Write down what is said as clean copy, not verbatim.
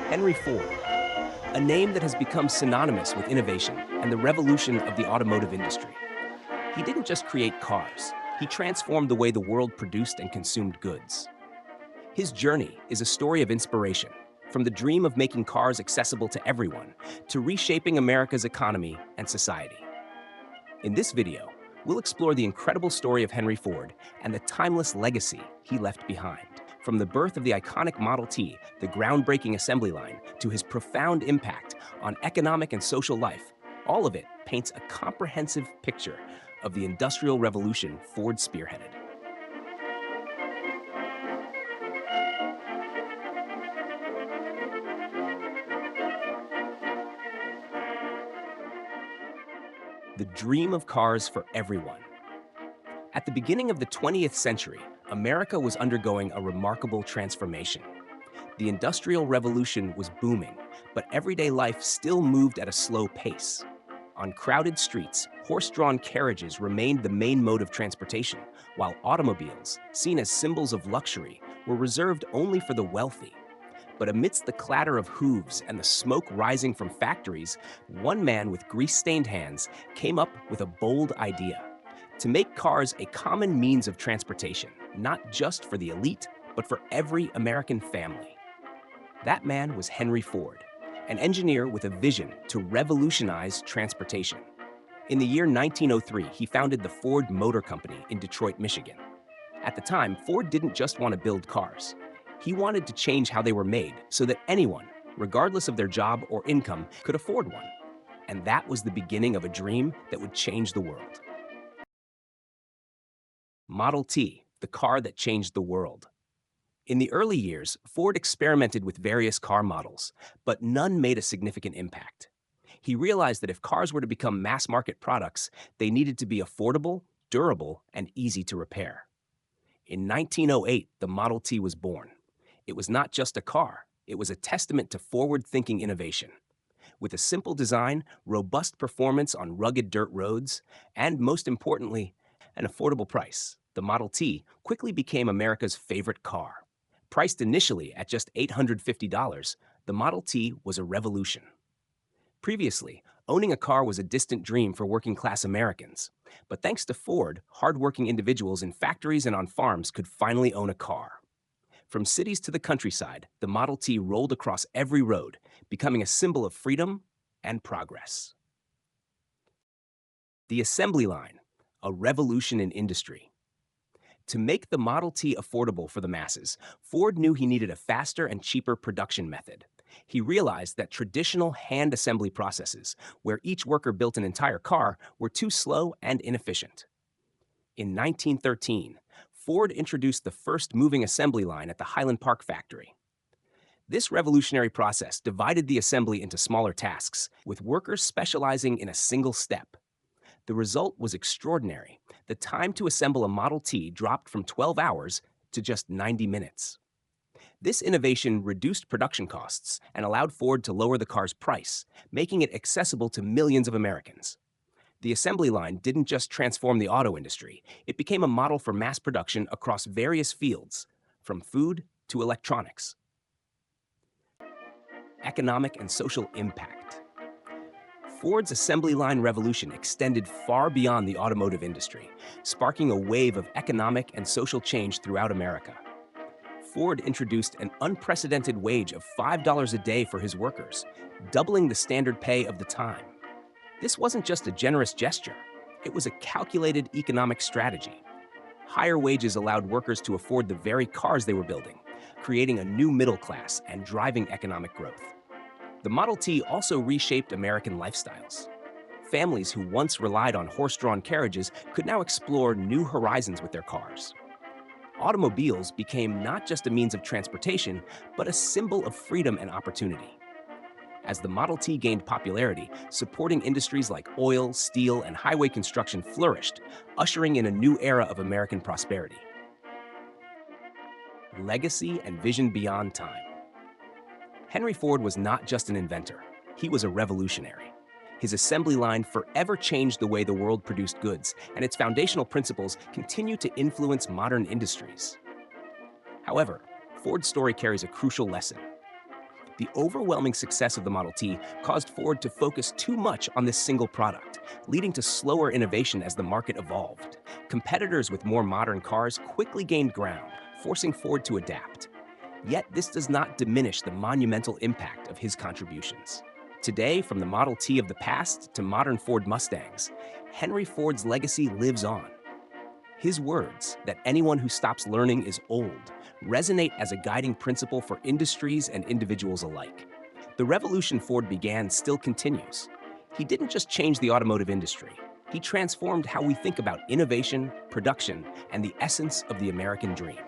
Henry Ford, a name that has become synonymous with innovation and the revolution of the automotive industry. He didn't just create cars, he transformed the way the world produced and consumed goods. His journey is a story of inspiration, from the dream of making cars accessible to everyone to reshaping America's economy and society. In this video, we'll explore the incredible story of Henry Ford and the timeless legacy he left behind. From the birth of the iconic Model T, the groundbreaking assembly line, to his profound impact on economic and social life, all of it paints a comprehensive picture of the Industrial Revolution Ford spearheaded. The dream of cars for everyone. At the beginning of the 20th century, America was undergoing a remarkable transformation. The Industrial Revolution was booming, but everyday life still moved at a slow pace. On crowded streets, horse-drawn carriages remained the main mode of transportation, while automobiles, seen as symbols of luxury, were reserved only for the wealthy. But amidst the clatter of hooves and the smoke rising from factories, one man with grease-stained hands came up with a bold idea: to make cars a common means of transportation, not just for the elite, but for every American family. That man was Henry Ford, an engineer with a vision to revolutionize transportation. In the year 1903, he founded the Ford Motor Company in Detroit, Michigan. At the time, Ford didn't just want to build cars. He wanted to change how they were made so that anyone, regardless of their job or income, could afford one. And that was the beginning of a dream that would change the world. Model T, the car that changed the world. In the early years, Ford experimented with various car models, but none made a significant impact. He realized that if cars were to become mass-market products, they needed to be affordable, durable, and easy to repair. In 1908, the Model T was born. It was not just a car, it was a testament to forward-thinking innovation. With a simple design, robust performance on rugged dirt roads, and most importantly, an affordable price, the Model T quickly became America's favorite car. Priced initially at just $850, the Model T was a revolution. Previously, owning a car was a distant dream for working-class Americans. But thanks to Ford, hardworking individuals in factories and on farms could finally own a car. From cities to the countryside, the Model T rolled across every road, becoming a symbol of freedom and progress. The assembly line, a revolution in industry. To make the Model T affordable for the masses, Ford knew he needed a faster and cheaper production method. He realized that traditional hand assembly processes, where each worker built an entire car, were too slow and inefficient. In 1913, Ford introduced the first moving assembly line at the Highland Park factory. This revolutionary process divided the assembly into smaller tasks, with workers specializing in a single step. The result was extraordinary. The time to assemble a Model T dropped from 12 hours to just 90 minutes. This innovation reduced production costs and allowed Ford to lower the car's price, making it accessible to millions of Americans. The assembly line didn't just transform the auto industry, it became a model for mass production across various fields, from food to electronics. Economic and social impact. Ford's assembly line revolution extended far beyond the automotive industry, sparking a wave of economic and social change throughout America. Ford introduced an unprecedented wage of $5 a day for his workers, doubling the standard pay of the time. This wasn't just a generous gesture, it was a calculated economic strategy. Higher wages allowed workers to afford the very cars they were building, creating a new middle class and driving economic growth. The Model T also reshaped American lifestyles. Families who once relied on horse-drawn carriages could now explore new horizons with their cars. Automobiles became not just a means of transportation, but a symbol of freedom and opportunity. As the Model T gained popularity, supporting industries like oil, steel, and highway construction flourished, ushering in a new era of American prosperity. Legacy and vision beyond time. Henry Ford was not just an inventor, he was a revolutionary. His assembly line forever changed the way the world produced goods, and its foundational principles continue to influence modern industries. However, Ford's story carries a crucial lesson. The overwhelming success of the Model T caused Ford to focus too much on this single product, leading to slower innovation as the market evolved. Competitors with more modern cars quickly gained ground, forcing Ford to adapt. Yet this does not diminish the monumental impact of his contributions. Today, from the Model T of the past to modern Ford Mustangs, Henry Ford's legacy lives on. His words, that anyone who stops learning is old, resonate as a guiding principle for industries and individuals alike. The revolution Ford began still continues. He didn't just change the automotive industry, he transformed how we think about innovation, production, and the essence of the American dream.